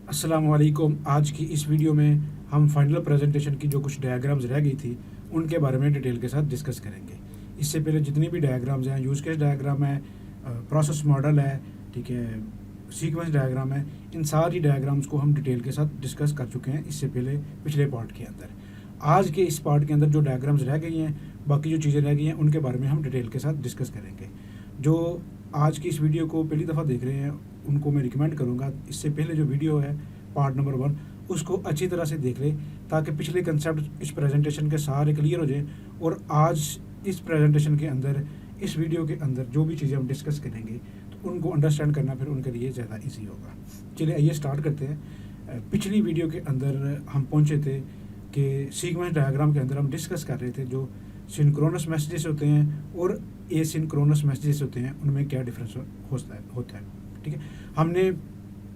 अस्सलाम वालेकुम। आज की इस वीडियो में हम फाइनल प्रेजेंटेशन की जो कुछ डायग्राम्स रह गई थी उनके बारे में डिटेल के साथ डिस्कस करेंगे। इससे पहले जितनी भी डायग्राम्स हैं, यूज़ केस डायग्राम है, प्रोसेस मॉडल है, ठीक है, सीक्वेंस डायग्राम है, इन सारी डायग्राम्स को हम डिटेल के साथ डिस्कस कर चुके हैं इससे पहले पिछले पार्ट के अंदर। आज के इस पार्ट के अंदर जो डायग्राम्स रह गई हैं, बाकी जो चीज़ें रह गई हैं उनके बारे में हम डिटेल के साथ डिस्कस करेंगे। जो आज की इस वीडियो को पहली दफ़ा देख रहे हैं उनको मैं रिकमेंड करूँगा इससे पहले जो वीडियो है पार्ट नंबर 1 उसको अच्छी तरह से देख लें, ताकि पिछले कंसेप्ट इस प्रेजेंटेशन के सारे क्लियर हो जाए और आज इस प्रेजेंटेशन के अंदर, इस वीडियो के अंदर जो भी चीज़ें हम डिस्कस करेंगे तो उनको अंडरस्टैंड करना फिर उनके लिए ज़्यादा ईजी होगा। चलिए आइए स्टार्ट करते हैं। पिछली वीडियो के अंदर हम पहुँचे थे कि सीक्वेंस डायग्राम के अंदर हम डिस्कस कर रहे थे जो सिंक्रोनस मैसेजेस होते हैं और एसिंक्रोनस मैसेजेस होते हैं, उनमें क्या डिफरेंस होता है। ठीक है, हमने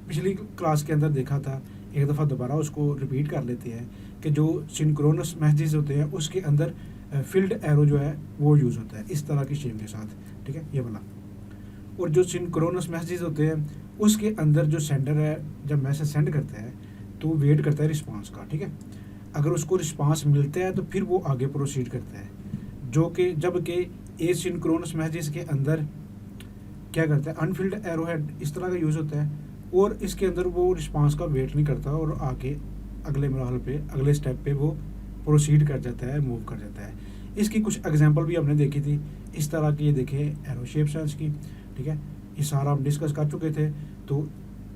पिछली क्लास के अंदर देखा था, एक दफ़ा दोबारा उसको रिपीट कर लेते हैं कि जो सिंक्रोनस मैसेजेस होते हैं उसके अंदर फील्ड एरो जो है वो यूज़ होता है इस तरह की शेप के साथ। ठीक है, ये वाला। और जो सिंक्रोनस मैसेजेस होते हैं उसके अंदर जो सेंडर है जब मैसेज सेंड करता है तो वेट करता है रिस्पांस का। ठीक है, अगर उसको रिस्पांस मिलता है तो फिर वो आगे प्रोसीड करता है, जो कि जबकि एसिंक्रोनस मैसेजेस के अंदर क्या करता है, अनफिल्ड एरो हेड इस तरह का यूज़ होता है और इसके अंदर वो रिस्पांस का वेट नहीं करता और आगे अगले मरहल पे, अगले स्टेप पे वो प्रोसीड कर जाता है, मूव कर जाता है। इसकी कुछ एग्जांपल भी हमने देखी थी इस तरह की, ये देखें एरो शेप सेंस की। ठीक है, ये सारा हम डिस्कस कर चुके थे। तो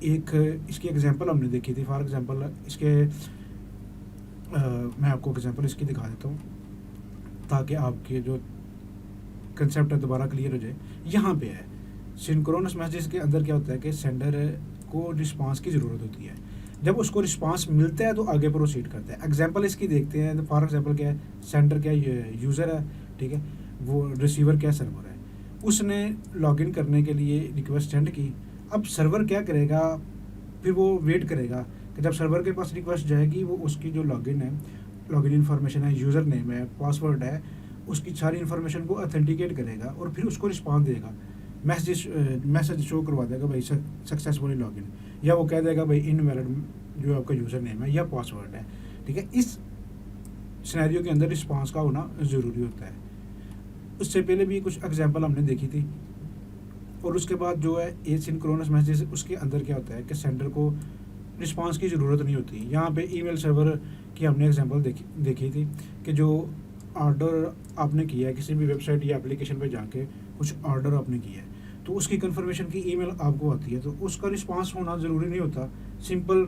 एक इसकी एग्जांपल हमने देखी थी। फॉर एग्जांपल इसके मैं आपको एग्जांपल इसकी दिखा देता हूँ ताकि आपके जो कंसेप्ट है दोबारा क्लियर हो जाए। यहाँ पे है सिंक्रोनस मैसेज के अंदर क्या होता है कि सेंडर को रिस्पांस की ज़रूरत होती है, जब उसको रिस्पांस मिलता है तो आगे प्रोसीड करता है। एग्जांपल इसकी देखते हैं। तो फॉर एग्जांपल क्या है, सेंडर क्या यूज़र है, ठीक है, वो रिसीवर क्या सर्वर है। उसने लॉगिन करने के लिए रिक्वेस्ट सेंड की। अब सर्वर क्या करेगा, फिर वो वेट करेगा कि जब सर्वर के पास रिक्वेस्ट जाएगी वो उसकी जो लॉगिन है, लॉगिन इन्फॉर्मेशन है, यूज़र नेम है, पासवर्ड है, उसकी सारी इन्फॉर्मेशन को ऑथेंटिकेट करेगा और फिर उसको रिस्पांस देगा, मैसेज शो करवा देगा भाई सक्सेसफुली लॉगिन, या वो कह देगा भाई इनवैलिड जो आपका यूज़र नेम है या पासवर्ड है। ठीक है, इस सिनेरियो के अंदर रिस्पांस का होना ज़रूरी होता है। उससे पहले भी कुछ एग्जांपल हमने देखी थी। और उसके बाद जो है एसिंक्रोनस मैसेज, उसके अंदर क्या होता है कि सेंडर को रिस्पांस की ज़रूरत नहीं होती। यहाँ पे ईमेल सर्वर की हमने एग्जांपल देखी थी कि जो ऑर्डर आपने किया है किसी भी वेबसाइट या एप्लीकेशन पे जाके, कुछ ऑर्डर आपने किया है तो उसकी कंफर्मेशन की ईमेल आपको आती है, तो उसका रिस्पांस होना ज़रूरी नहीं होता। सिंपल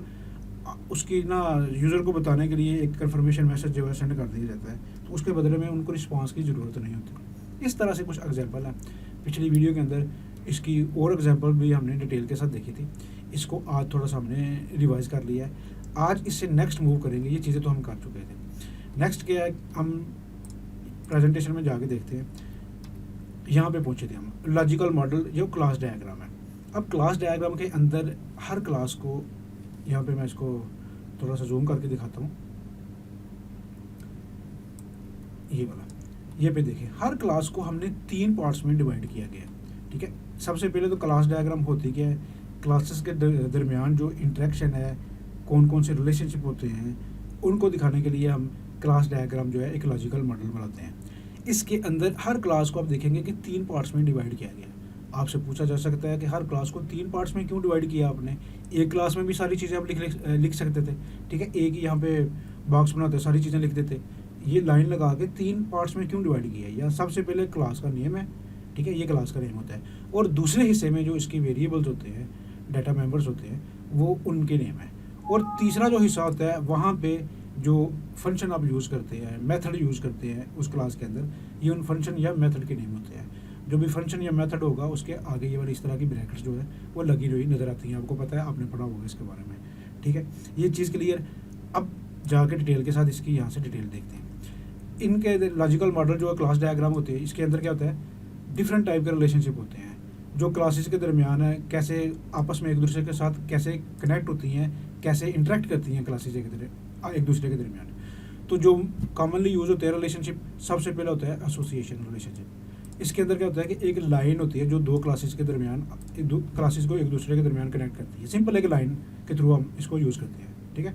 उसकी ना यूज़र को बताने के लिए एक कंफर्मेशन मैसेज जो है सेंड कर दिया जाता है, तो उसके बदले में उनको रिस्पांस की ज़रूरत नहीं होती। इस तरह से कुछ एग्जांपल है। पिछली वीडियो के अंदर इसकी और एग्जांपल भी हमने डिटेल के साथ देखी थी। इसको आज थोड़ा सा हमने रिवाइज कर लिया है। आज इससे नेक्स्ट मूव करेंगे। ये चीज़ें तो हम कर चुके थे। नेक्स्ट क्या है, हम प्रेजेंटेशन में जाके देखते हैं। यहाँ पे पहुँचे थे हम, लॉजिकल मॉडल जो क्लास डायग्राम है। अब क्लास डायग्राम के अंदर हर क्लास को, यहाँ पे मैं इसको थोड़ा सा जूम करके दिखाता हूँ, ये वाला, ये पे देखिए हर क्लास को हमने 3 पार्ट्स में डिवाइड किया गया है। ठीक है, सबसे पहले तो क्लास डायग्राम होती क्या है, क्लासेस के दरमियान जो इंटरेक्शन है, कौन कौन से रिलेशनशिप होते हैं, उनको दिखाने के लिए हम क्लास डायग्राम जो है एक लॉजिकल मॉडल बनाते हैं। इसके अंदर हर क्लास को आप देखेंगे कि 3 पार्ट्स में डिवाइड किया गया है। आपसे पूछा जा सकता है कि हर क्लास को 3 पार्ट्स में क्यों डिवाइड किया आपने, एक क्लास में भी सारी चीज़ें आप लिख सकते थे। ठीक है, एक ही यहाँ पे बॉक्स बनाते सारी चीज़ें लिख देते। ये लाइन लगा के 3 पार्ट्स में क्यों डिवाइड किया है, या सबसे पहले क्लास का नेम है, ठीक है, ये क्लास का नेम होता है, और दूसरे हिस्से में जो इसके वेरिएबल्स होते हैं, डाटा मेंबर्स होते हैं, वो उनके नेम है, और तीसरा जो हिस्सा होता है वहाँ पे जो फंक्शन आप यूज़ करते हैं, मेथड यूज़ करते हैं उस क्लास के अंदर, ये उन फंक्शन या मेथड के नेम होते हैं। जो भी फंक्शन या मेथड होगा उसके आगे ये वाली इस तरह की ब्रैकेट्स जो है वो लगी हुई नज़र आती हैं। आपको पता है, आपने पढ़ा होगा इसके बारे में। ठीक है, ये चीज़ क्लियर। अब जाके डिटेल के साथ इसकी यहाँ से डिटेल देखते हैं। इनके लॉजिकल मॉडल जो है क्लास डायग्राम होते हैं, इसके अंदर क्या होता है, डिफरेंट टाइप के रिलेशनशिप होते हैं जो क्लासेस के दरमियान है, कैसे आपस में एक दूसरे के साथ कैसे कनेक्ट होती हैं, कैसे इंटरेक्ट करती हैं क्लासेस एक दूसरे के दरमियान। तो जो कॉमनली यूज़ होते हैं रिलेशनशिप, सबसे पहले होता है एसोसिएशन रिलेशनशिप। इसके अंदर क्या होता है कि एक लाइन होती है जो दो क्लासेस के दरमियान, दो क्लासेस को एक दूसरे के दरमियान कनेक्ट करती है। सिंपल एक लाइन के थ्रू हम इसको यूज़ करते हैं, ठीक है।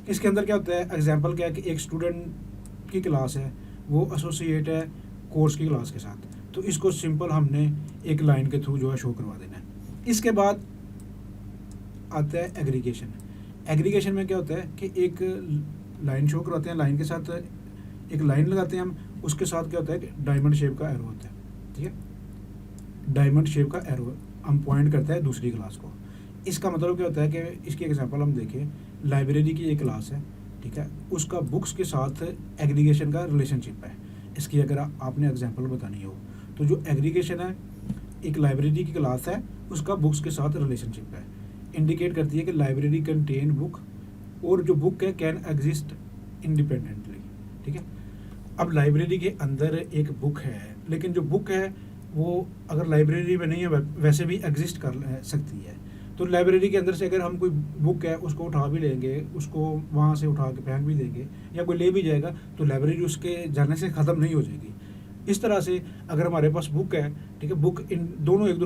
इसके अंदर क्या होता है, एग्जांपल क्या है कि एक स्टूडेंट की क्लास है, वो एसोसिएट है कोर्स की क्लास के साथ, तो इसको सिंपल हमने एक लाइन के थ्रू जो है शो करवा देना है। इसके बाद आता है एग्रीगेशन। एग्रीगेशन में क्या होता है कि एक लाइन शो करवाते हैं, लाइन के साथ एक लाइन लगाते हैं हम, उसके साथ क्या होता है कि डायमंड शेप का एरो होता है, ठीक है। डायमंड शेप का एरो हम पॉइंट करते हैं दूसरी क्लास को। इसका मतलब क्या होता है कि इसकी एग्जांपल हम देखें, लाइब्रेरी की एक क्लास है, ठीक है, उसका बुक्स के साथ एग्रीगेशन का रिलेशनशिप है। इसकी अगर आपने एग्जांपल बतानी हो तो जो एग्रीगेशन है, एक लाइब्रेरी की क्लास है, उसका बुक्स के साथ रिलेशनशिप है, इंडिकेट करती है कि लाइब्रेरी कंटेन बुक, और जो बुक है कैन एग्जिस्ट इंडिपेंडेंटली, ठीक है। अब लाइब्रेरी के अंदर एक बुक है, लेकिन जो बुक है वो अगर लाइब्रेरी में नहीं है वैसे भी एग्जिस्ट कर सकती है। तो लाइब्रेरी के अंदर से अगर हम कोई बुक है उसको उठा भी लेंगे, उसको वहाँ से उठा के फेंक भी देंगे, या कोई ले भी जाएगा, तो लाइब्रेरी उसके जाने से ख़त्म नहीं हो जाएगी। इस तरह से अगर हमारे पास बुक है, ठीक है, बुक इन दोनों एक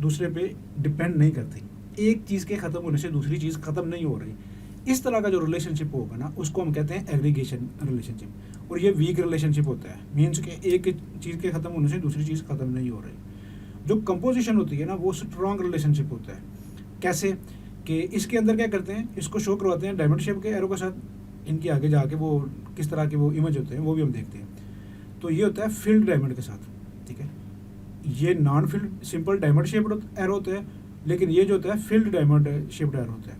दूसरे पे डिपेंड नहीं करती, एक चीज़ के ख़त्म होने से दूसरी चीज़ ख़त्म नहीं हो रही। इस तरह का जो रिलेशनशिप होगा ना, उसको हम कहते हैं एग्रीगेशन रिलेशनशिप। और ये वीक रिलेशनशिप होता है, मीन्स कि एक चीज़ के ख़त्म होने से दूसरी चीज़ ख़त्म नहीं हो रही। जो कंपोजिशन होती है ना, वो स्ट्रॉन्ग रिलेशनशिप होता है। कैसे कि इसके अंदर क्या करते हैं, इसको शो करवाते हैं डायमंड शेप के एरो के साथ, इनके आगे जाके वो किस तरह के वो इमेज होते हैं वो भी हम देखते हैं। तो ये होता है फिल्ड डायमंड के साथ, ठीक है। ये non field simple diamond shaped arrow होता है, लेकिन ये जो होता है फिल्ड डायमंड शेप्ड एरो होता है।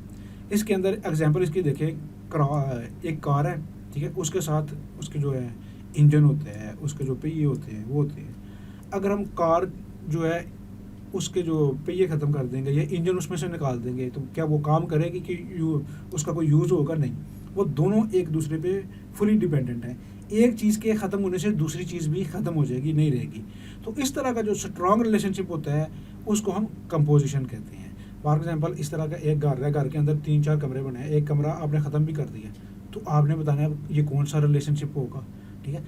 इसके अंदर एग्जांपल इसकी देखिए, एक कार है, ठीक है, उसके साथ उसके जो है इंजन होते हैं, उसके जो पहिए होते हैं वो होते हैं। अगर हम कार जो है उसके जो पहिए ख़त्म कर देंगे या इंजन उसमें से निकाल देंगे, तो क्या वो काम करेगी कि उसका कोई यूज़ होगा? नहीं। वो दोनों एक दूसरे पे फुली डिपेंडेंट हैं। एक चीज़ के ख़त्म होने से दूसरी चीज़ भी ख़त्म हो जाएगी, नहीं रहेगी। तो इस तरह का जो स्ट्रॉन्ग रिलेशनशिप होता है उसको हम कंपोजिशन कहते हैं। फॉर एग्जांपल इस तरह का एक घर है, घर के अंदर 3-4 कमरे बने हैं, एक कमरा आपने ख़त्म भी कर दिया, तो आपने बताना है ये कौन सा रिलेशनशिप होगा, ठीक है।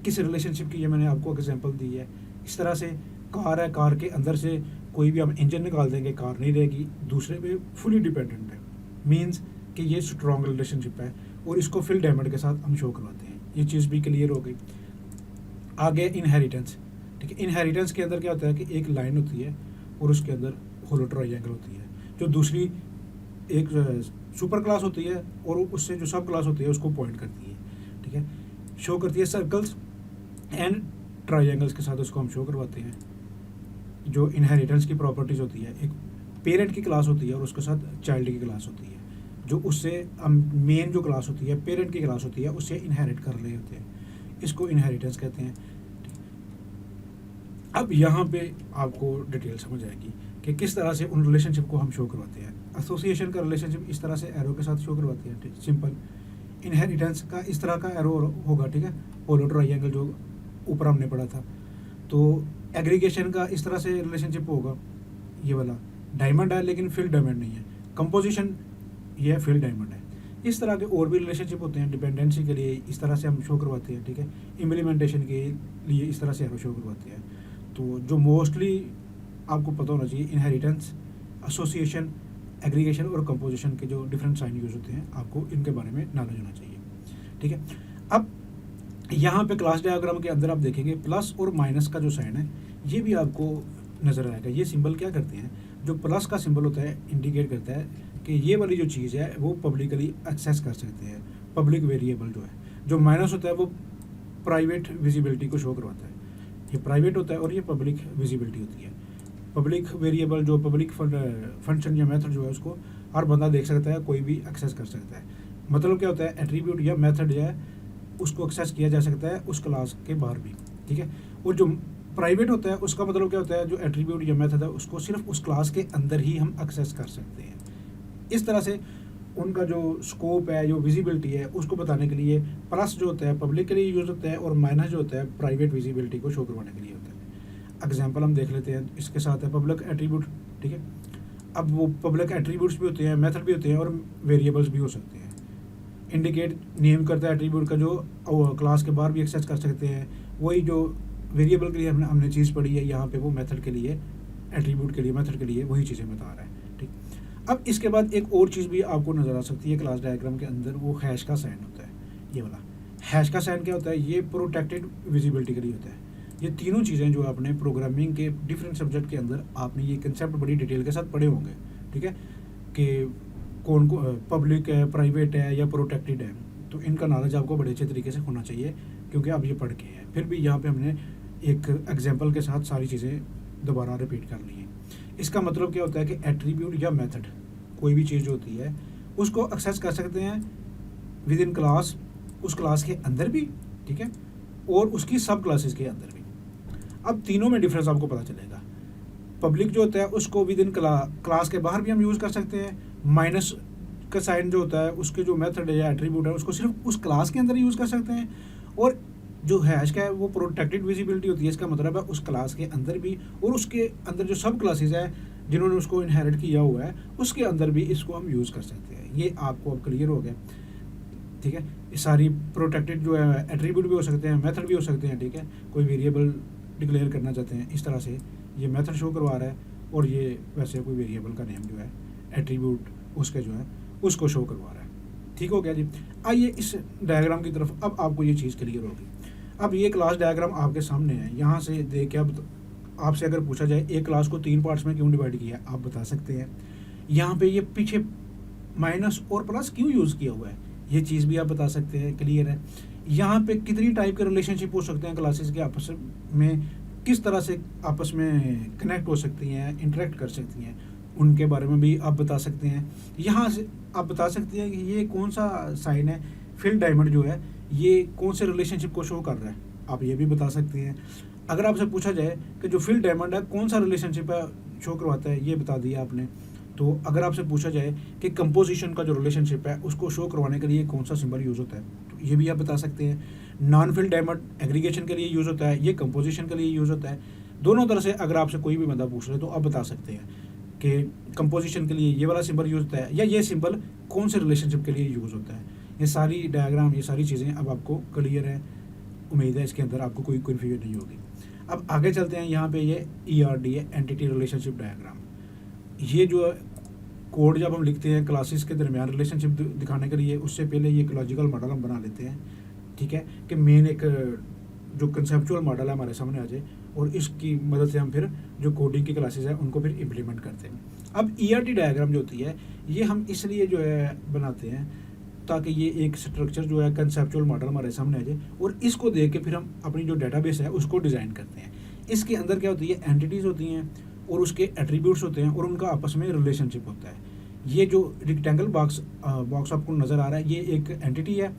किस रिलेशनशिप की ये मैंने आपको एग्जांपल दी है। इस तरह से कार है, कार के अंदर से कोई भी हम इंजन निकाल देंगे, कार नहीं रहेगी, दूसरे पे फुली डिपेंडेंट है, मीन्स कि ये स्ट्रॉन्ग रिलेशनशिप है। और इसको फिल डायमंड के साथ हम शो करवाते हैं। ये चीज़ भी क्लियर हो गई। आगे इनहेरिटेंस, ठीक है। इनहेरिटेंस के अंदर क्या होता है कि एक लाइन होती है और उसके अंदर होलो ट्रायंगल होती है, जो दूसरी एक सुपर क्लास होती है और उससे जो सब क्लास होती है उसको पॉइंट करती है, ठीक है, शो करती है सर्कल्स एंड ट्रायंगल्स के साथ उसको हम शो करवाते हैं। जो इनहेरिटेंस की प्रॉपर्टीज़ होती है, एक पेरेंट की क्लास होती है और उसके साथ चाइल्ड की क्लास होती है, जो उससे हम मेन जो क्लास होती है पेरेंट की क्लास होती है उससे इनहेरिट कर रहे होते हैं, इसको इनहेरिटेंस कहते हैं। अब यहाँ पे आपको डिटेल समझ आएगी कि किस तरह से उन रिलेशनशिप को हम शो करवाते हैं। एसोसिएशन का रिलेशनशिप इस तरह से एरो के साथ शो करवाते हैं, सिंपल। इनहेरिटेंस का इस तरह का एरो होगा, ठीक है, पोलो ट्रायंगल जो ऊपर हमने पढ़ा था। तो एग्रीगेशन का इस तरह से रिलेशनशिप होगा, ये वाला डायमंड है लेकिन फिल डायमंड नहीं है। कंपोजिशन ये फिल डायमंड है। इस तरह के और भी रिलेशनशिप होते हैं। डिपेंडेंसी के लिए इस तरह से हम शो करवाते हैं, ठीक है। इम्प्लीमेंटेशन के लिए इस तरह से एरो शो करवाते हैं। तो जो मोस्टली आपको पता होना चाहिए, इनहेरिटेंस, एसोसिएशन, एग्रीगेशन और कंपोजिशन के जो डिफरेंट साइन यूज होते हैं, आपको इनके बारे में नॉलेज होना चाहिए, ठीक है। अब यहाँ पे क्लास डायग्राम के अंदर आप देखेंगे प्लस और माइनस का जो साइन है ये भी आपको नज़र आएगा। ये सिंबल क्या करते हैं, जो प्लस का सिंबल होता है इंडिकेट करता है कि ये वाली जो चीज़ है वो पब्लिकली एक्सेस कर सकते हैं, पब्लिक वेरिएबल जो है। जो माइनस होता है वो प्राइवेट विजिबिलिटी को शो करवाता है। ये प्राइवेट होता है और ये पब्लिक विजिबिलिटी होती है। पब्लिक वेरिएबल जो पब्लिक फंक्शन या मेथड जो है उसको हर बंदा देख सकता है, कोई भी एक्सेस कर सकता है। मतलब क्या होता है, एट्रीब्यूट या मेथड जो है उसको एक्सेस किया जा सकता है उस क्लास के बाहर भी, ठीक है। और जो प्राइवेट होता है उसका मतलब क्या होता है, जो एट्रीब्यूट या मेथड है उसको सिर्फ उस क्लास के अंदर ही हम एक्सेस कर सकते हैं। इस तरह से उनका जो स्कोप है, जो विजिबिलिटी है, उसको बताने के लिए प्लस जो होता है पब्लिक के लिए यूज होता है और माइनस जो होता है प्राइवेट विजिबिलिटी को शो करवाने के लिए होता है। एग्जाम्पल हम देख लेते हैं, इसके साथ है पब्लिक एट्रीब्यूट, ठीक है। अब वो पब्लिक एट्रीब्यूट्स भी होते हैं, मेथड भी होते हैं और वेरिएबल्स भी हो सकते हैं। इंडिकेट नेम करता है एट्रीब्यूट का, जो क्लास के बाहर भी एक्सेस कर सकते हैं। वही जो वेरिएबल के लिए हमने चीज़ पढ़ी है, यहाँ पे वो मेथड के लिए, एट्रीब्यूट के लिए, मेथड के लिए वही चीज़ें बता रहा है। ठीक, अब इसके बाद एक और चीज़ भी आपको नज़र आ सकती है क्लास डायग्राम के अंदर, वो हैश का साइन होता है। ये वाला हैश का साइन क्या होता है? ये प्रोटेक्टेड विजिबिलिटी के लिए होता है। ये तीनों चीज़ें जो आपने प्रोग्रामिंग के डिफरेंट सब्जेक्ट के अंदर आपने ये कंसेप्ट बड़ी डिटेल के साथ पढ़े होंगे, ठीक है, कि कौन को पब्लिक है, प्राइवेट है या प्रोटेक्टेड है, तो इनका नॉलेज आपको बड़े अच्छे तरीके से होना चाहिए, क्योंकि आप ये पढ़ के हैं। फिर भी यहाँ पे हमने एक एग्जांपल के साथ सारी चीज़ें दोबारा रिपीट कर ली हैं। इसका मतलब क्या होता है कि एट्रीब्यूट या मेथड, कोई भी चीज़ जो होती है उसको एक्सेस कर सकते हैं विद इन क्लास, उस क्लास के अंदर भी, ठीक है, और उसकी सब क्लासेस के अंदर भी। अब तीनों में डिफरेंस आपको पता चलेगा। पब्लिक जो होता है उसको विद इन क्लास के बाहर भी हम यूज़ कर सकते हैं। माइनस का साइन जो होता है उसके जो मेथड है या एट्रीब्यूट है उसको सिर्फ उस क्लास के अंदर यूज़ कर सकते हैं। और जो हैश का है वो प्रोटेक्टेड विजिबिलिटी होती है। इसका मतलब है उस क्लास के अंदर भी और उसके अंदर जो सब क्लासेस है जिन्होंने उसको इनहेरिट किया हुआ है उसके अंदर भी इसको हम यूज़ कर सकते हैं। ये आपको अब क्लियर हो गया, ठीक है। ये सारी प्रोटेक्टेड जो है एट्रीब्यूट भी हो सकते हैं, मेथड भी हो सकते हैं, ठीक है। कोई वेरिएबल डिक्लेयर करना चाहते हैं, इस तरह से ये मेथड शो करवा रहा है, और ये वैसे कोई वेरिएबल का नेम जो है एट्रीब्यूट उसके जो है उसको शो करवा रहा है। ठीक हो गया जी। आइए इस डायग्राम की तरफ, अब आपको ये चीज़ क्लियर होगी। अब ये क्लास डायग्राम आपके सामने है, यहाँ से देख के अब आपसे अगर पूछा जाए एक क्लास को 3 पार्ट्स में क्यों डिवाइड किया है, आप बता सकते हैं। यहाँ पे ये पीछे माइनस और प्लस क्यों यूज़ किया हुआ है, ये चीज़ भी आप बता सकते हैं, क्लियर है। यहाँ पे कितनी टाइप के रिलेशनशिप हो सकते हैं क्लासेस के आपस में, किस तरह से आपस में कनेक्ट हो सकती हैं, इंटरेक्ट कर सकती हैं, उनके बारे में भी आप बता सकते हैं। यहाँ से आप बता सकते हैं कि ये कौन सा साइन है, फिल डायमंड जो है ये कौन से रिलेशनशिप को शो कर रहा है, आप ये भी बता सकते हैं। अगर आपसे पूछा जाए कि जो फिल डायमंड है कौन सा रिलेशनशिप है शो करवाता है, ये बता दिया आपने। तो अगर आपसे पूछा जाए कि कंपोजिशन का जो रिलेशनशिप है उसको शो करवाने के लिए कौन सा सिंबल यूज़ होता है, तो ये भी आप बता सकते हैं। नॉन फिल डायमंड एग्रीगेशन के लिए यूज़ होता है, ये कंपोजिशन के लिए यूज़ होता है। दोनों तरह से अगर आपसे कोई भी बंदा पूछ रहे तो आप बता सकते हैं कि कंपोजिशन के लिए ये वाला सिंबल यूज़ होता है या ये सिंबल कौन से रिलेशनशिप के लिए यूज़ होता है। ये सारी डायग्राम, ये सारी चीज़ें अब आपको क्लियर है, उम्मीद है इसके अंदर आपको कोई कन्फ्यूजन नहीं होगी। अब आगे चलते हैं। यहाँ पे ये ERD है, एंटिटी रिलेशनशिप डायग्राम। ये जो कोड जब हम लिखते हैं क्लासेस के दरमियान रिलेशनशिप दिखाने के लिए, उससे पहले ये एक लॉजिकल मॉडल हम बना लेते हैं, ठीक है, कि मेन एक जो कंसेप्चुअल मॉडल है हमारे सामने आ जाए, और इसकी मदद से हम फिर जो कोडिंग की क्लासेस है उनको फिर इम्प्लीमेंट करते हैं। अब ERD डायग्राम जो होती है ये हम इसलिए जो है बनाते हैं ताकि ये एक स्ट्रक्चर जो है कंसेप्चुअल मॉडल हमारे सामने आ जाए, और इसको देख के फिर हम अपनी जो डेटाबेस है उसको डिज़ाइन करते हैं। इसके अंदर क्या होती है, एंटिटीज़ होती हैं और उसके एट्रीब्यूट्स होते हैं और उनका आपस में रिलेशनशिप होता है। ये जो रेक्टेंगल बॉक्स आपको नज़र आ रहा है ये एक एंटिटी है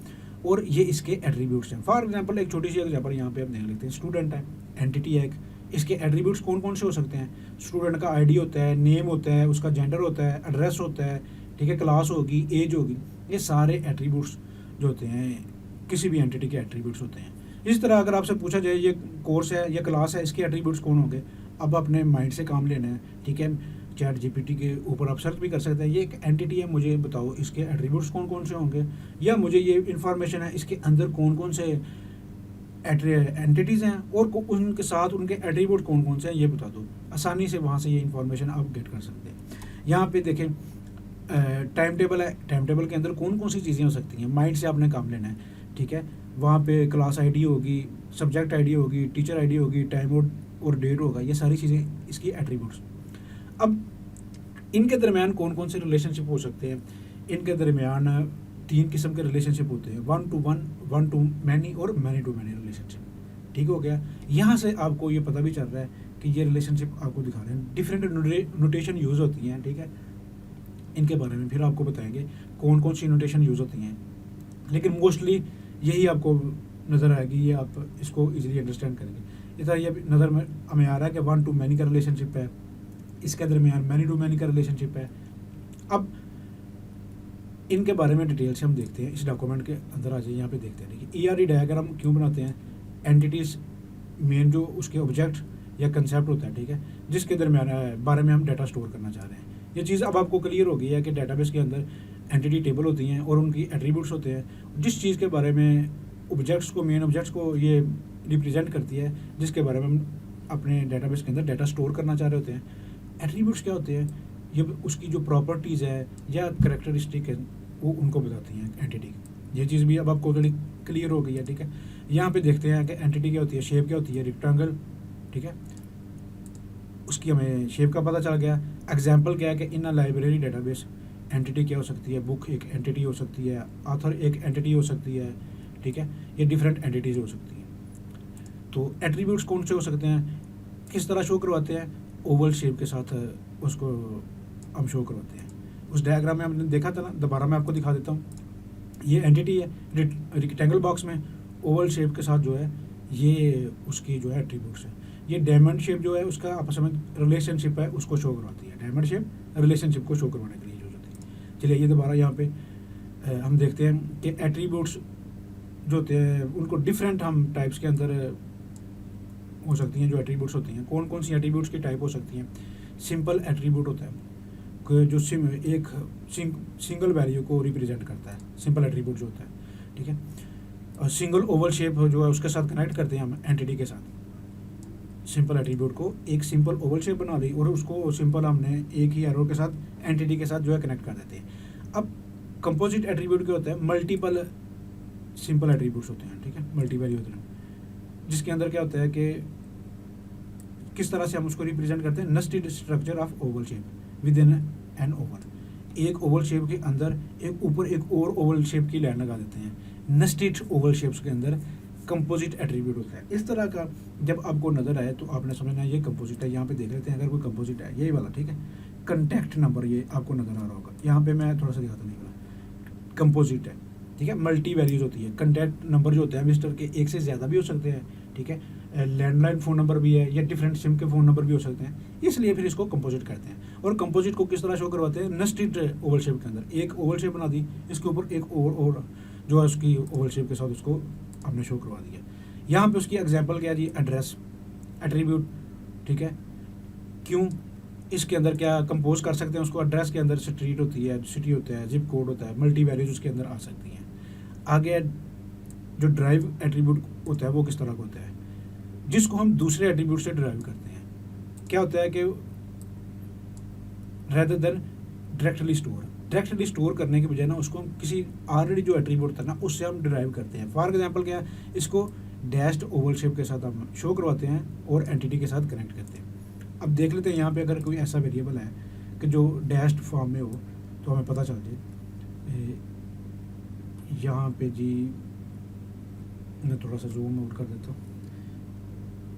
और ये इसके एट्रीब्यूट्स हैं। फॉर एग्जांपल एक छोटी सी एग्जांपल यहाँ पे आप देख लेते हैं। स्टूडेंट है, एंटिटी है एक, इसके एट्रीब्यूट्स कौन कौन से हो सकते हैं। स्टूडेंट का ID होता है, नेम होता है, उसका जेंडर होता है, एड्रेस होता है, ठीक है, क्लास होगी, एज होगी। ये सारे एट्रीब्यूट्स जो होते हैं किसी भी एंटिटी के एट्रीब्यूट्स होते हैं। इस तरह अगर आपसे पूछा जाए ये कोर्स है, ये क्लास है, इसके एट्रीब्यूट्स कौन होंगे, अब अपने माइंड से काम लेना है, ठीक है। ChatGPT के ऊपर आप सर्च भी कर सकते हैं, ये एक एंटिटी है, मुझे बताओ इसके एट्रीब्यूट्स कौन कौन से होंगे, या मुझे ये इन्फॉर्मेशन है इसके अंदर कौन कौन से एंटिटीज़ हैं और उनके साथ उनके एट्रीब्यूट कौन कौन से हैं, ये बता दो। आसानी से वहाँ से ये इन्फॉर्मेशन आप गेट कर सकते हैं। यहाँ पे देखें टाइम टेबल है, टाइम टेबल के अंदर कौन कौन सी चीज़ें हो सकती हैं, माइंड से आपने काम लेना है, ठीक है। वहाँ पे क्लास ID होगी, सब्जेक्ट ID होगी, टीचर ID होगी, टाइम और डेट होगा, ये सारी चीज़ें इसकी एट्रीब्यूट्स। अब इनके दरमियान कौन कौन से रिलेशनशिप हो सकते हैं, इनके दरमियान 3 किस्म के रिलेशनशिप होते हैं, 1 to 1, 1 to many और many to many रिलेशनशिप। ठीक हो गया। यहाँ से आपको ये पता भी चल रहा है कि ये रिलेशनशिप आपको दिखा रहे हैं, डिफरेंट नोटेशन यूज़ होती हैं, ठीक है। इनके बारे में फिर आपको बताएंगे कौन कौन सी नोटेशन यूज़ होती हैं, लेकिन मोस्टली यही आपको नज़र आएगी, ये आप इसको इजीली अंडरस्टैंड करेंगे। इस तरह ये नज़र में हमें आ रहा है कि 1 to many का रिलेशनशिप है, इसके दरमियान many to many का रिलेशनशिप है। अब इनके बारे में डिटेल से हम देखते हैं, इस डॉक्यूमेंट के अंदर आ जाइए, यहाँ पे देखते हैं। देखिए ERD डायग्राम क्यों बनाते हैं, एंटिटीज़ मेन जो उसके ऑब्जेक्ट या कंसेप्ट होता है, ठीक है, जिसके दरमियान बारे में हम डाटा स्टोर करना चाह रहे हैं। ये चीज़ अब आपको क्लियर हो गई है कि डाटाबेस के अंदर एंटिटी टेबल होती हैं और उनकी एट्रीब्यूट्स होते हैं। जिस चीज़ के बारे में ऑब्जेक्ट्स को, मेन ऑब्जेक्ट्स को ये रिप्रेजेंट करती है, जिसके बारे में हम अपने डेटाबेस के अंदर डाटा स्टोर करना चाह रहे होते हैं। एट्रीब्यूट्स क्या होते हैं? ये उसकी जो प्रॉपर्टीज़ है या करेक्टरिस्टिक है वो उनको बताती हैं एंटिटी की। ये चीज़ भी अब आपको थोड़ी क्लियर हो गई है, ठीक है। यहाँ पे देखते हैं कि एंटिटी क्या होती है, शेप क्या होती है, रेक्टेंगल, ठीक है। उसकी हमें शेप का पता चल गया। एग्जाम्पल क्या है कि इन अ लाइब्रेरी डेटाबेस एंटिटी क्या हो सकती है, बुक एक एंटिटी हो सकती है, ऑथर एक एंटिटी हो सकती है, ठीक है। ये डिफरेंट एंटिटीज हो सकती हैं। तो एट्रीब्यूट्स कौन से हो सकते हैं, किस तरह शो करवाते हैं? ओवल शेप के साथ उसको हम शो करवाते हैं। उस डायग्राम में हमने देखा था ना, दोबारा मैं आपको दिखा देता हूँ। ये एंटिटी है रेक्टेंगल बॉक्स में, ओवल शेप के साथ जो है ये उसकी जो है एट्रीब्यूट्स है। ये डायमंड शेप जो है उसका आपस में रिलेशनशिप है, उसको शो करवाती है। डायमंड शेप रिलेशनशिप को शो करवाने के लिए यूज होती है। चलिए ये दोबारा यहाँ पे हम देखते हैं कि एट्रीब्यूट्स जो होते हैं उनको डिफरेंट हम टाइप्स के अंदर हो सकती हैं। जो एट्रीब्यूट्स होती हैं, कौन कौन सी एट्रीब्यूट्स की टाइप हो सकती हैं? सिंपल एट्रीब्यूट होता है कि जो एक सिंगल वैल्यू को रिप्रेजेंट करता है, सिंपल एट्रीब्यूट जो होता है, ठीक है। और सिंगल ओवल शेप जो है उसके साथ कनेक्ट करते हैं हम एंटिटी के साथ। सिंपल एट्रीब्यूट को एक सिंपल ओवल शेप बना ली और उसको सिंपल हमने एक ही एरो के साथ एंटिटी के साथ जो है कनेक्ट कर देते हैं। अब कंपोजिट एट्रीब्यूट क्या होता है? मल्टीपल सिंपल एट्रीब्यूट्स होते हैं, ठीक है, मल्टी वैल्यू होते हैं, जिसके अंदर क्या होता है कि किस तरह से हम उसको रिप्रेजेंट करते हैं? Nested structure of Oval shape with in an Oval. एक ओवल शेप के अंदर एक ऊपर एक और ओवल शेप की लाइन लगा देते हैं। नेस्टेड ओवल शेप्स के अंदर कंपोजिट एट्रीब्यूट होता है। इस तरह का जब आपको नजर आए तो आपने समझना है ये कंपोजिट है। यहाँ पे देख लेते हैं अगर कोई कंपोजिट है, यही वाला, ठीक है। कंटेक्ट नंबर ये आपको नजर आ रहा होगा, यहाँ पे मैं थोड़ा सा दिखाता नहीं वाला कंपोजिट है, ठीक है। मल्टी वैल्यूज होती है। कंटेक्ट नंबर जो होते हैं विजिटर के एक से ज़्यादा भी हो सकते हैं, ठीक है। लैंडलाइन फ़ोन नंबर भी है या डिफरेंट सिम के फ़ोन नंबर भी हो सकते हैं, इसलिए फिर इसको कंपोजिट कहते हैं। और कंपोजिट को किस तरह शो करवाते हैं? नेस्टेड ओवल शेप के अंदर एक ओवल शेप बना दी, इसके ऊपर एक और जो है उसकी ओवल शेप के साथ उसको हमने शो करवा दिया। यहाँ पे उसकी एग्जांपल क्या है जी? एड्रेस एट्रीब्यूट, ठीक है। क्यों? इसके अंदर क्या कंपोज कर सकते हैं उसको? एड्रेस के अंदर स्ट्रीट होती है, सिटी होता है, जिप कोड होता है, मल्टी वैल्यूज उसके अंदर आ सकती हैं। आगे जो ड्राइव एट्रीब्यूट होता है वो किस तरह का होता है? जिसको हम दूसरे एट्रीब्यूट से ड्राइव करते हैं। क्या होता है कि रेदर देन डायरेक्टली स्टोर करने के बजाय ना उसको हम किसी ऑलरेडी जो एट्रीब्यूट था ना उससे हम ड्राइव करते हैं। फॉर एग्जांपल क्या है? इसको डैश्ड ओवल शेप के साथ हम शो करवाते हैं और एंटिटी के साथ कनेक्ट करते हैं। अब देख लेते हैं यहाँ पे अगर कोई ऐसा वेरिएबल है कि जो डैश्ड फॉर्म में हो तो हमें पता चल जाए। यहाँ पे जी मैं थोड़ा सा जूम आउट कर देता हूँ।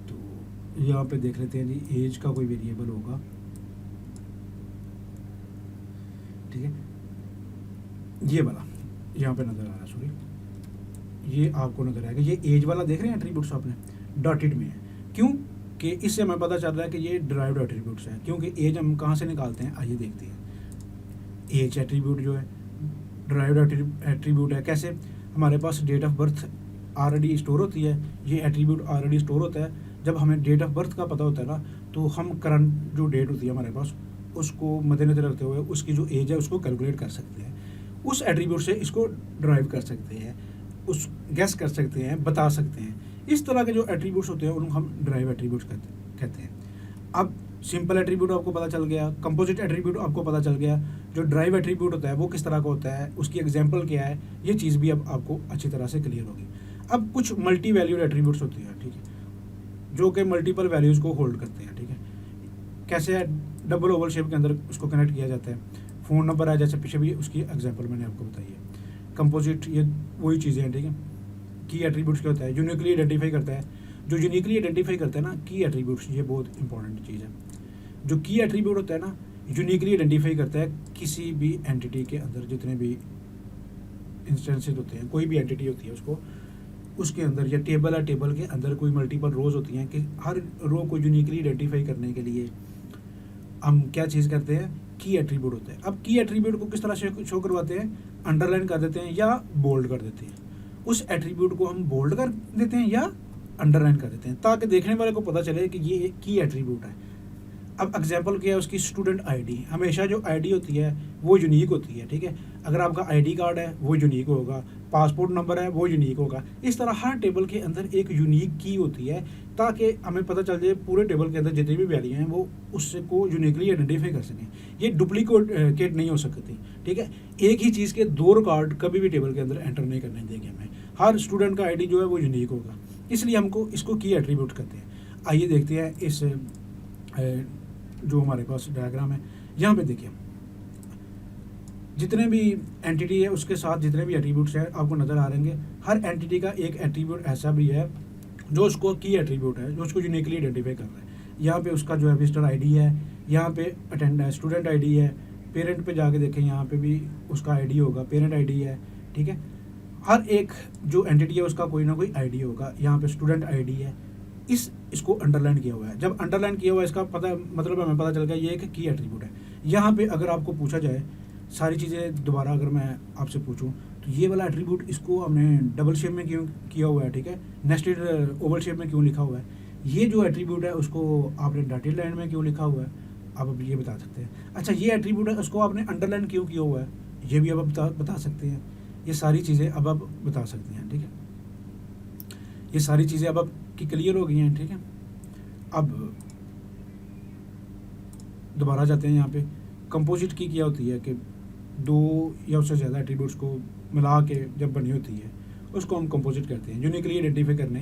तो यहाँ पे देख लेते हैं जी एज का कोई वेरिएबल होगा, ठीक है। ये वाला यहाँ पे नज़र आ रहा है, सॉरी, ये आपको नज़र आएगा। ये एज वाला देख रहे हैं एट्रीब्यूट्स आपने, डॉटेड में है। क्यों? कि इससे हमें पता चल रहा है कि ये ड्राइव्ड एट्रीब्यूट्स हैं। क्योंकि एज हम कहाँ से निकालते हैं, आइए देखते हैं। एज एट्रीब्यूट जो है ड्राइव्ड एट्रीब्यूट है। कैसे? हमारे पास date of birth already store होती है, ये एट्रीब्यूट ऑलरेडी स्टोर होता है। जब हमें डेट ऑफ बर्थ का पता होता है ना तो हम करंट जो डेट होती है हमारे पास उसको मद्देनजर रखते हुए उसकी जो एज है उसको कैलकुलेट कर सकते हैं। उस एट्रीब्यूट से इसको ड्राइव कर सकते हैं, उस गैस कर सकते हैं, बता सकते हैं। इस तरह के जो एट्रीब्यूट्स होते हैं उनको हम ड्राइव एट्रीब्यूट्स कहते हैं। अब सिंपल एट्रीब्यूट आपको पता चल गया, कंपोजिट एट्रीब्यूट आपको पता चल गया। जो ड्राइव एट्रीब्यूट होता है वो किस तरह का होता है, उसकी एग्जांपल क्या है, ये चीज़ भी अब आपको अच्छी तरह से क्लियर होगी। अब कुछ मल्टी वैल्यूड एट्रीब्यूट्स होती हैं, ठीक है, जो कि मल्टीपल वैल्यूज़ को होल्ड करते हैं, ठीक है। कैसे है? डबल ओवल शेप के अंदर उसको कनेक्ट किया जाता है। फ़ोन नंबर है, जैसे पीछे भी उसकी एग्जांपल मैंने आपको बताई है। कंपोजिट ये वही चीज़ें हैं, ठीक है। की एट्रीब्यूट्स क्या होता है? यूनिकली आइडेंटिफाई करता है। जो यूनिकली आइडेंटिफाई करता है ना की एट्रीब्यूट्स, ये बहुत इंपॉर्टेंट चीज़ है। जो की एट्रीब्यूट होता है ना यूनिकली आइडेंटिफाई करता है किसी भी एंटिटी के अंदर जितने भी इंस्टेंसेस होते हैं, कोई भी एंटिटी होती है उसको उसके अंदर, या टेबल है, टेबल के अंदर कोई मल्टीपल रोज होती हैं, कि हर रो को यूनिकली आइडेंटिफाई करने के लिए हम क्या चीज़ करते हैं? की एट्रीब्यूट होता है। अब की एट्रीब्यूट को किस तरह से शो करवाते हैं? अंडरलाइन कर देते हैं या बोल्ड कर देते हैं। उस एट्रीब्यूट को हम बोल्ड कर देते हैं या अंडरलाइन कर देते हैं, ताकि देखने वाले को पता चले कि ये एक की एट्रीब्यूट है। अब एग्जांपल क्या है उसकी, स्टूडेंट आईडी, हमेशा जो आईडी होती है वो यूनिक होती है, ठीक है। अगर आपका आईडी कार्ड है वो यूनिक होगा, पासपोर्ट नंबर है वो यूनिक होगा। इस तरह हर टेबल के अंदर एक यूनिक की होती है, ताकि हमें पता चल जाए पूरे टेबल के अंदर जितनी भी वैल्यू हैं वो उससे को यूनिकली आइडेंटिफाई कर सकें। ये डुप्लीकेट नहीं हो सकती, ठीक है। एक ही चीज़ के दो रिकॉर्ड कभी भी टेबल के अंदर एंटर नहीं करने देंगे हमें। हर स्टूडेंट का आईडी जो है वो यूनिक होगा, इसलिए हमको इसको की एट्रीब्यूट कहते हैं। आइए देखते हैं इस जो हमारे पास डायग्राम है, यहाँ पे देखिए जितने भी एंटिटी है उसके साथ जितने भी एट्रीब्यूट्स हैं आपको नज़र आ रहेंगे। हर एंटिटी का एक एट्रीब्यूट ऐसा भी है जो उसको की एट्रीब्यूट है, जो उसको यूनिकली आइडेंटिफाई कर रहा है। यहाँ पे उसका जो है विजिटर आईडी है, यहाँ पे अटेंड स्टूडेंट आईडी है, पेरेंट पे जाके देखें यहाँ पे भी उसका आईडी होगा, पेरेंट आईडी है, ठीक है। हर एक जो एंटिटी है उसका कोई ना कोई आईडी होगा। यहाँ पे स्टूडेंट आईडी है, इसको अंडरलाइन किया हुआ है। जब अंडरलाइन किया हुआ है इसका पता मतलब हमें पता चल गया ये एक की एट्रीब्यूट है। यहाँ पे अगर आपको पूछा जाए सारी चीज़ें दोबारा अगर मैं आपसे पूछूं तो ये वाला एट्रीब्यूट इसको हमने डबल शेप में क्यों किया हुआ है, ठीक है, नेस्टेड ओवल शेप में क्यों लिखा हुआ है, ये जो एट्रीब्यूट है उसको आपने डॉटेड लाइन में क्यों लिखा हुआ है, आप अब ये बता सकते हैं। अच्छा, ये एट्रीब्यूट है उसको आपने अंडरलाइन क्यों किया हुआ है, ये भी अब बता सकते हैं। ये सारी चीज़ें अब आप बता सकते हैं, ठीक है। ये सारी चीज़ें अब आपकी क्लियर हो गई हैं, ठीक है। अब दोबारा जाते हैं यहाँ पे, कंपोजिट की क्या होती है कि दो या उससे ज़्यादा एट्रीब्यूट्स को मिला के जब बनी होती है उसको हम कंपोजिट करते हैं यूनिकली आइडेंटिफाई करने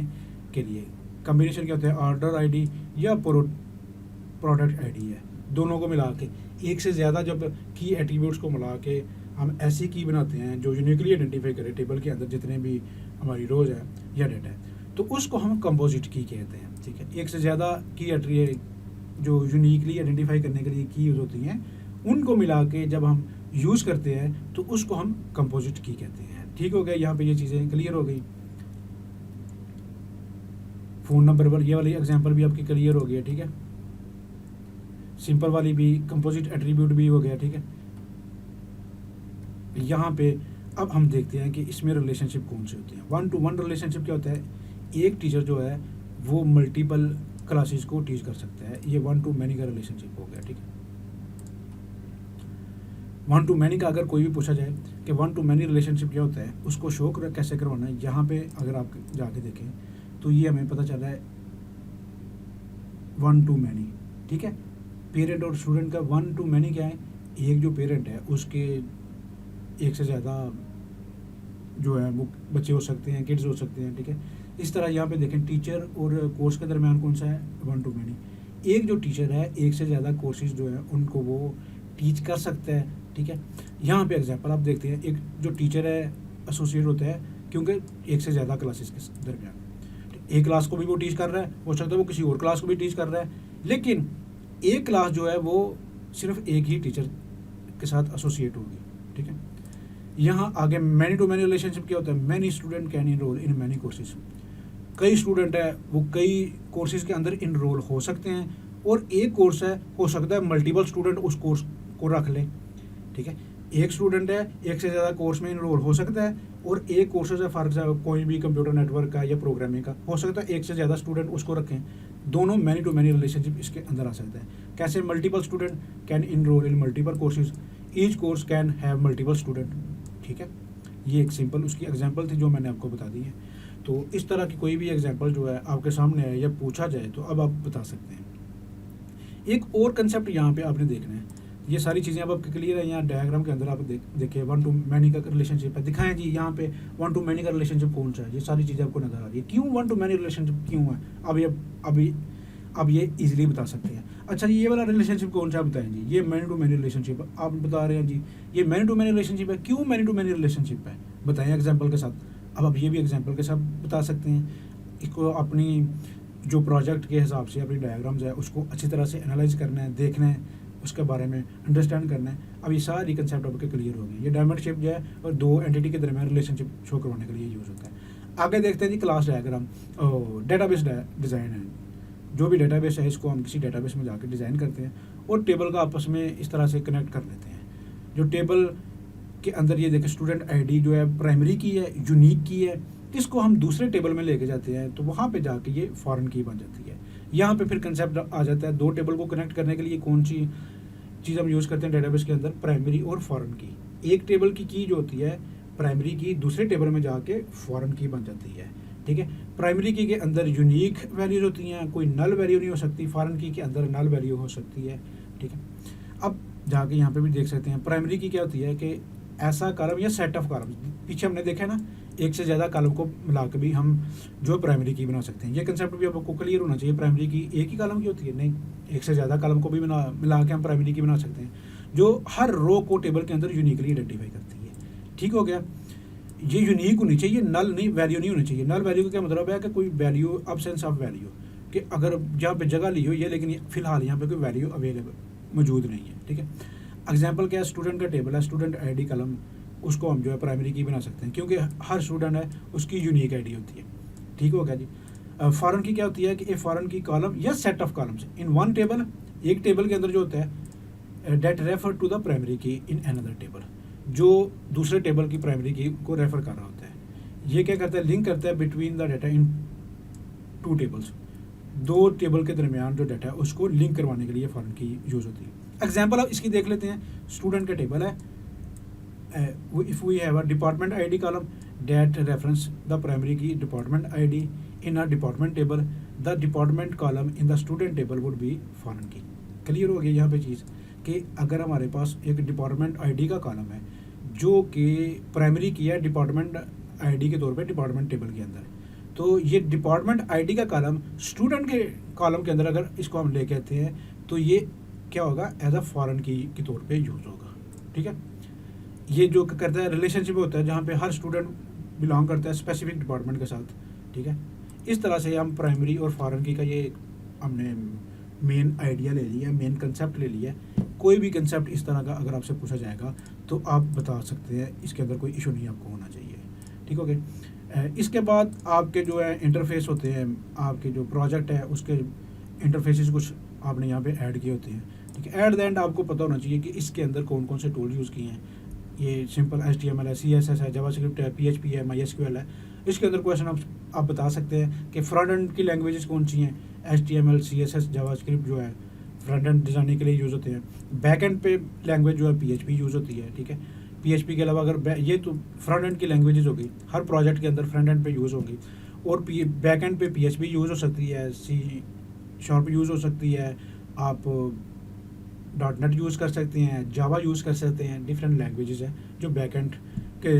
के लिए। कम्बिनेशन क्या होता है, ऑर्डर आईडी या प्रोडक्ट आईडी है, दोनों को मिला के एक से ज़्यादा जब की एट्रीब्यूट्स को मिला के हम ऐसी की बनाते हैं जो यूनिकली आइडेंटिफाई करे टेबल के अंदर जितने भी हमारी रोज़ है या डेटा है, तो उसको हम कंपोजिट की कहते हैं, ठीक है। एक से ज़्यादा की जो यूनिकली आइडेंटिफाई करने के लिए की यूज़ होती हैं उनको मिला के जब हम यूज़ करते हैं तो उसको हम कंपोजिट की कहते हैं, ठीक हो गया। यहाँ पे ये चीज़ें क्लियर हो गई। फ़ोन नंबर पर ये वाली एग्जांपल भी आपकी क्लियर हो गई, ठीक है। सिंपल वाली भी कंपोजिट एट्रीब्यूट भी हो गया, ठीक है। यहाँ पे अब हम देखते हैं कि इसमें रिलेशनशिप कौन से होते हैं। 1-to-1 रिलेशनशिप क्या होता है, एक टीचर जो है वो मल्टीपल क्लासेस को टीच कर सकता है, ये 1-to-many का रिलेशनशिप हो गया, ठीक है। 1-to-many का अगर कोई भी पूछा जाए कि 1-to-many रिलेशनशिप क्या होता है, उसको शो कैसे करवाना है, यहाँ पे अगर आप जाके देखें तो ये हमें पता चला है 1-to-many, ठीक है। पेरेंट और स्टूडेंट का 1-to-many क्या है, एक जो पेरेंट है उसके एक से ज़्यादा जो है वो बच्चे हो सकते हैं, किड्स हो सकते हैं, ठीक है। इस तरह यहाँ पे देखें टीचर और कोर्स के दरमियान कौन सा है, 1-to-many। एक जो टीचर है एक से ज़्यादा कोर्सेज जो है उनको वो टीच कर सकता है, ठीक है। यहाँ पे एग्जांपल आप देखते हैं, एक जो टीचर है एसोसिएट होता है क्योंकि एक से ज़्यादा क्लासेस के दरमियान एक क्लास को भी वो टीच कर रहा है, हो सकता है वो किसी और क्लास को भी टीच कर रहा है, लेकिन एक क्लास जो है वो सिर्फ एक ही टीचर के साथ एसोसिएट होगी, ठीक है। यहाँ आगे मैनी टू मैनी रिलेशनशिप क्या होता है, many student can enroll in many courses. कई स्टूडेंट है वो कई कोर्सेज के अंदर इनरोल हो सकते हैं, और एक कोर्स है हो सकता है मल्टीपल स्टूडेंट उस कोर्स को रख लें, ठीक है। एक स्टूडेंट है एक से ज़्यादा कोर्स में इनरोल हो सकता है, और एक कोर्सेज है फॉर एग्जाम्पल कोई भी कंप्यूटर नेटवर्क का या प्रोग्रामिंग का, हो सकता है एक से ज़्यादा स्टूडेंट उसको रखें। दोनों मैनी टू मैनी रिलेशनशिप इसके अंदर आ सकता है। कैसे, multiple student can enroll in multiple courses, each course can have multiple student, ठीक है। ये एक सिंपल उसकी एग्जांपल थी जो मैंने आपको बता दी है। तो इस तरह की कोई भी एग्जांपल जो है आपके सामने है या पूछा जाए तो अब आप बता सकते हैं। एक और कंसेप्ट यहाँ पे आपने देखना है, ये सारी चीज़ें अब आपके क्लियर है। यहाँ डायग्राम के अंदर आप देखिए 1-to-many का रिलेशनशिप है, दिखाएं जी यहाँ पे 1-to-many का रिलेशनशिप कौन सा है, ये सारी चीज़ें आपको नजर आ रही है। क्यों 1-to-many रिलेशनशिप क्यों है, अब ये इजीली बता सकते हैं। अच्छा, ये वाला रिलेशनशिप कौन सा बताएं जी, ये मैनी टू मैनी रिलेशनशिप आप बता रहे हैं जी, ये मैनी टू मैनी रिलेशनशिप है। क्यों मैनी टू मैनी रिलेशनशिप है, बताएं एग्जांपल के साथ। अब आप ये भी एग्जांपल के साथ बता सकते हैं। इसको अपनी जो प्रोजेक्ट के हिसाब से अपनी डायग्राम्स है उसको अच्छी तरह से एनालाइज करना है, देखना है, उसके बारे में अंडरस्टैंड करना है। अब ये सारी कंसेप्ट आपके क्लियर हो गई। ये डायमंड शेप जो है और दो एंटिटी के दरमियान रिलेशनशिप शो करवाने के लिए यूज़ होता है। आगे देखते हैं जी क्लास डायग्राम, डेटाबेस डिज़ाइन है। जो भी डेटाबेस है इसको हम किसी डेटाबेस में जाकर डिज़ाइन करते हैं और टेबल का आपस में इस तरह से कनेक्ट कर लेते हैं। जो टेबल के अंदर ये देखें स्टूडेंट आईडी जो है प्राइमरी की है, यूनिक की है, इसको हम दूसरे टेबल में लेके जाते हैं तो वहाँ पे जाके ये फॉरेन की बन जाती है। यहाँ पे फिर कंसेप्ट आ जाता है, दो टेबल को कनेक्ट करने के लिए कौन सी चीज़ हम यूज़ करते हैं डेटाबेस के अंदर, प्राइमरी और फॉरेन की। एक टेबल की जो होती है प्राइमरी की, दूसरे टेबल में जाके फॉरेन की बन जाती है, ठीक है। प्राइमरी की के अंदर यूनिक वैल्यूज होती हैं, कोई नल वैल्यू नहीं हो सकती, फॉरेन की के अंदर नल वैल्यू हो सकती है, ठीक है। अब जाके यहाँ पे भी देख सकते हैं प्राइमरी की क्या होती है कि ऐसा कॉलम या सेट ऑफ कॉलम, पीछे हमने देखा है ना, एक से ज़्यादा कॉलम को मिला के भी हम जो प्राइमरी की बना सकते हैं। ये कंसेप्ट भी आपको क्लियर होना चाहिए, प्राइमरी की एक ही कॉलम की होती है, नहीं, एक से ज़्यादा कॉलम को भी मिला के हम प्राइमरी की बना सकते हैं, जो हर रो को टेबल के अंदर यूनिकली आइडेंटिफाई करती है, ठीक हो गया। ये यूनिक होनी चाहिए, नल नहीं, वैल्यू नहीं होनी चाहिए। नल वैल्यू का क्या मतलब है कि कोई वैल्यू, अब्सेंस ऑफ वैल्यू, कि अगर जहाँ पे जगह ली हो ये, लेकिन फिलहाल यहाँ पे कोई वैल्यू अवेलेबल मौजूद नहीं है, ठीक है। एग्जाम्पल क्या है, स्टूडेंट का टेबल है, स्टूडेंट आईडी कॉलम, उसको हम जो है प्राइमरी की बना सकते हैं, क्योंकि हर स्टूडेंट है उसकी यूनिक आईडी होती है, ठीक हो गया जी। फॉरेन की क्या होती है कि ए फॉरेन की कॉलम या set of columns in one table, एक टेबल के अंदर जो होता है, that refer to the primary key in another table, जो दूसरे टेबल की प्राइमरी की को रेफर कर रहा होता है। ये क्या करता है, लिंक करता है between the data in two tables, दो टेबल के दरमियान जो डाटा है उसको लिंक करवाने के लिए फॉरेन की यूज़ होती है। एग्जाम्पल अब इसकी देख लेते हैं, स्टूडेंट का टेबल है, if we have a department ID column that reference the primary key department ID in a department table, the department column in the student table would be foreign key। Clear हो गया यहाँ पे चीज़ कि अगर हमारे पास एक department ID का column है जो कि प्राइमरी की है डिपार्टमेंट आईडी के तौर पे डिपार्टमेंट टेबल के अंदर, तो ये डिपार्टमेंट आईडी का कॉलम स्टूडेंट के कॉलम के अंदर अगर इसको हम ले कहते हैं तो ये क्या होगा, एज अ फॉरेन की के तौर पे यूज़ होगा, ठीक है। ये जो करता है रिलेशनशिप होता है जहाँ पे हर स्टूडेंट बिलोंग करता है स्पेसिफिक डिपार्टमेंट के साथ, ठीक है। इस तरह से हम प्राइमरी और फॉरेन की का ये हमने मेन आइडिया ले लिया, मेन कंसेप्ट ले लिया। कोई भी कंसेप्ट इस तरह का अगर आपसे पूछा जाएगा तो आप बता सकते हैं, इसके अंदर कोई इशू नहीं आपको होना चाहिए, ठीक हो गया। इसके बाद आपके जो है इंटरफेस होते हैं, आपके जो प्रोजेक्ट है उसके इंटरफेसेस कुछ आपने यहाँ पे ऐड किए होते हैं, ठीक है। एट द एंड आपको पता होना चाहिए कि इसके अंदर कौन कौन से टूल यूज़ किए हैं। ये सिंपल HTML है, CSS है, जावास्क्रिप्ट है, PHP है, MySQL है। इसके अंदर क्वेश्चन आप बता सकते हैं कि फ्रंट एंड की लैंग्वेजेस कौन सी हैं, HTML, CSS, जावास्क्रिप्ट जो है फ्रंट एंड डिज़ाइनिंग के लिए यूज़ होते हैं। बैक एंड पे लैंग्वेज जो है PHP यूज़ होती है, ठीक है। PHP के अलावा अगर ये तो फ्रंट एंड की लैंग्वेजेस होगी, हर प्रोजेक्ट के अंदर फ्रंट एंड पे यूज़ होगी, और बैक एंड पे PHP यूज़ हो सकती है, C# यूज़ हो सकती है, आप .NET यूज़ कर सकते हैं, जावा यूज़ कर सकते हैं। डिफरेंट लैंग्वेजेस हैं जो बैकएंड के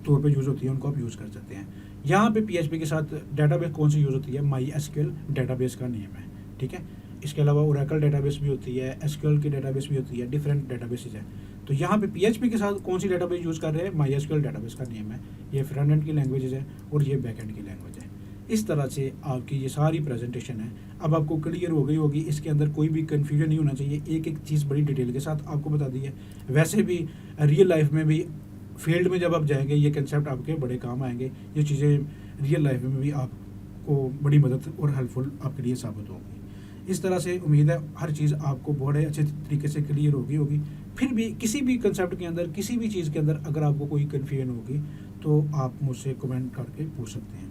तौर पे यूज़ होती है, उनको आप यूज़ कर सकते हैं। यहाँ पे PHP के साथ डेटाबेस कौन सी यूज़ होती है, MySQL डेटाबेस का नेम है, ठीक है। इसके अलावा ओरेकल डेटाबेस भी होती है, SQL की डेटाबेस भी होती है, डिफरेंट डेटाबेसेस हैं। तो यहाँ पे PHP के साथ कौन सी डेटाबेस यूज़ कर रहे हैं, MySQL डेटाबेस का नेम है। ये फ्रंट एंड की लैंग्वेजेस है और ये बैक एंड की लैंग्वेज है। इस तरह से आपकी ये सारी प्रेजेंटेशन है, अब आपको क्लियर हो गई होगी। इसके अंदर कोई भी कन्फ्यूजन नहीं होना चाहिए, एक एक चीज़ बड़ी डिटेल के साथ आपको बता दी है। वैसे भी रियल लाइफ में भी, फील्ड में जब आप जाएंगे, ये कंसेप्ट आपके बड़े काम आएंगे। ये चीज़ें रियल लाइफ में भी आपको बड़ी मदद और हेल्पफुल आपके लिए साबित होंगी। इस तरह से उम्मीद है हर चीज़ आपको बड़े अच्छे तरीके से क्लियर होगी। फिर भी किसी भी कंसेप्ट के अंदर, किसी भी चीज़ के अंदर अगर आपको कोई कन्फ्यूजन होगी तो आप मुझसे कमेंट करके पूछ सकते हैं।